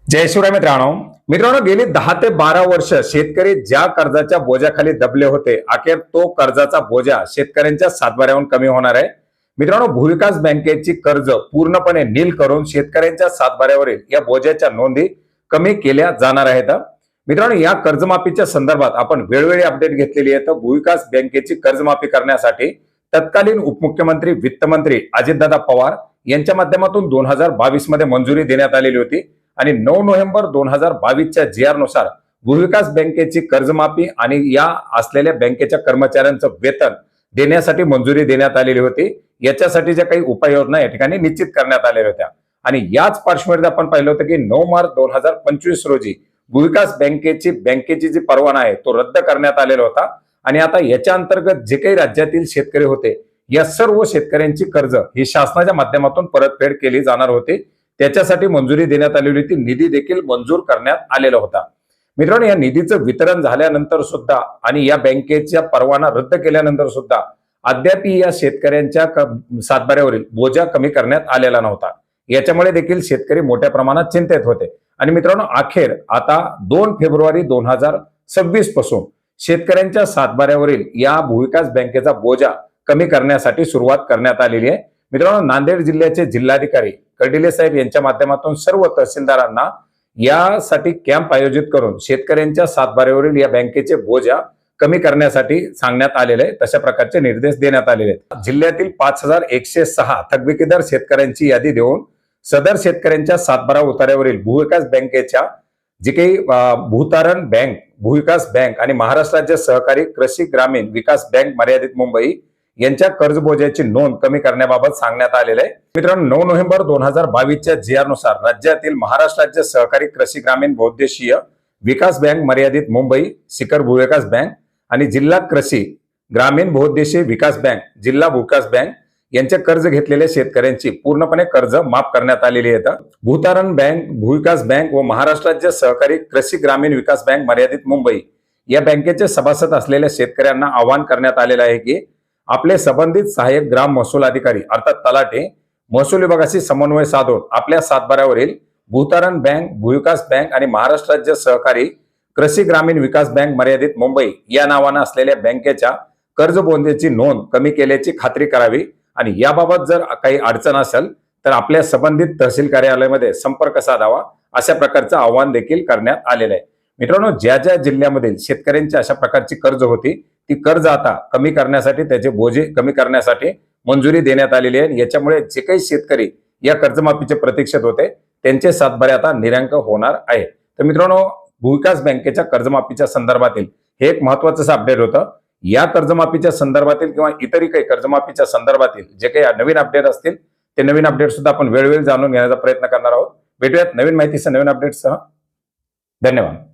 जय शिवराय मित्रांनो गेली 10 ते 12 वर्ष शेतकरी ज्या कर्जाच्या बोजाखाली दबले होते, अखेर तो कर्जाचा बोजा शेतकऱ्यांच्या सातबाऱ्याहून कमी होणार आहे. मित्रांनो, भूविकास बँकेची कर्ज पूर्णपणे नील करून शेतकऱ्यांच्या सातबाऱ्यावरील या बोजाच्या नोंदी कमी केल्या जाणार आहेत. मित्रांनो, या कर्जमाफीच्या संदर्भात आपण वेळोवेळी अपडेट घेतलेली आहे. तर भूविकास बँकेची कर्जमाफी करण्यासाठी तत्कालीन उपमुख्यमंत्री वित्तमंत्री अजितदादा पवार यांच्या माध्यमातून 2022 मध्ये मंजुरी देण्यात आलेली होती आणि 9 नोव्हेंबर 2022च्या GR नुसार भूविकास बँकेची कर्जमाफी आणि या असलेल्या बँकेच्या कर्मचाऱ्यांचं वेतन देण्यासाठी मंजुरी देण्यात आलेली होती. याच्यासाठी ज्या काही उपाययोजना या ठिकाणी निश्चित करण्यात आलेल्या होत्या आणि याच पार्श्वभूमीवर आपण पाहिलं होतं की 9 मार्च 2025 रोजी भूविकास बँकेची जी परवाना आहे तो रद्द करण्यात आलेला होता आणि आता याच्या अंतर्गत जे काही राज्यातील शेतकरी होते या सर्व शेतकऱ्यांची कर्ज ही शासनाच्या माध्यमातून परतफेड केली जाणार होती. त्याच्यासाठी मंजुरी देण्यात आलेली होती. निधी देखील मंजूर करण्यात आलेला होता. मित्रांनो, या निधीचं वितरण झाल्यानंतर सुद्धा आणि या बँकेचा परवाना रद्द केल्यानंतर सुद्धा अद्याप या शेतकऱ्यांच्या सातबाऱ्यावरील बोजा कमी करण्यात आलेला नव्हता. याच्यामुळे देखील शेतकरी मोठ्या प्रमाणात चिंतेत होते आणि मित्रांनो, अखेर आता 2 फेब्रुवारी 2026 पासून शेतकऱ्यांच्या सातबाऱ्यावरील या भूविकास बँकेचा बोजा कमी करण्यासाठी सुरुवात करण्यात आलेली आहे. मित्रांनो, नांदेड जिल्ह्याचे जिल्हाधिकारी कर्डिले साहेब यांच्या माध्यमातून सर्व तहसीलदारांना यासाठी कॅम्प आयोजित करून शेतकऱ्यांच्या सातबाऱ्यावरील या बँकेचे बोजा कमी करण्यासाठी सांगण्यात आलेले आहे. तशा प्रकारचे निर्देश देण्यात आलेले आहेत. जिल्ह्यातील 5106 थकबाकीदार शेतकऱ्यांची यादी देऊन सदर शेतकऱ्यांच्या सातबारा उतार्यावरील भूविकास बँकेच्या जे काही भूतारण बँक, भूविकास बँक आणि महाराष्ट्र राज्य सहकारी कृषी ग्रामीण विकास बँक मर्यादित मुंबई यांच्या कर्जबोजाची नोंद कमी करण्याबाबत सांगण्यात आलेलं आहे. मित्रांनो, 9 नोव्हेंबर 2022च्या GR नुसार राज्यातील महाराष्ट्र राज्य सहकारी कृषी ग्रामीण बहुउद्देशीय विकास बँक मर्यादित मुंबई, शिखर भूविकास बँक आणि जिल्हा कृषी ग्रामीण बहुउद्देशीय विकास बँक, जिल्हा भूविकास बँक यांचे कर्ज घेतलेल्या शेतकऱ्यांची पूर्णपणे कर्ज माफ करण्यात आलेली आहेत. भूतारण बँक, भूविकास बँक व महाराष्ट्र राज्य सहकारी कृषी ग्रामीण विकास बँक मर्यादित मुंबई या बँकेचे सभासद असलेल्या शेतकऱ्यांना आवाहन करण्यात आलेलं आहे की आपले संबंधित सहाय्यक ग्राम महसूल अधिकारी अर्थात तलाठी महसूल विभागाशी समन्वय साधून आपल्या सातबाऱ्यावरील भूतारण बँक, भूविकास बँक आणि महाराष्ट्र राज्य सहकारी कृषी ग्रामीण विकास बँक मर्यादित मुंबई या नावानं असलेल्या बँकेच्या कर्जबोंदेची नोंद कमी केल्याची खात्री करावी आणि याबाबत जर काही अडचण असेल तर आपल्या संबंधित तहसील कार्यालयामध्ये संपर्क साधावा, अशा प्रकारचं आवाहन देखील करण्यात आलेलं आहे. मित्रांनो, ज्या ज्या जिल्ह्यामधील शेतकऱ्यांची अशा प्रकारची कर्ज होती ती कर्ज आता कमी करण्यासाठी, त्याचे बोजे कमी करण्यासाठी मंजुरी देण्यात आलेली आहे. याच्यामुळे जे काही शेतकरी या कर्जमाफीचे प्रतीक्षेत होते त्यांचे सातबारे आता निरंक होणार आहे. तर मित्रांनो, भूविकास बँकेच्या कर्जमाफीच्या संदर्भातील हे एक महत्त्वाचं अपडेट होतं. या कर्जमाफीच्या संदर्भातील किंवा इतरही काही कर्जमाफीच्या संदर्भातील जे काही नवीन अपडेट असतील ते नवीन अपडेट सुद्धा आपण वेळोवेळी जाणून घेण्याचा प्रयत्न करणार आहोत. भेटूयात नवीन माहितीसह, नवीन अपडेटसह. धन्यवाद.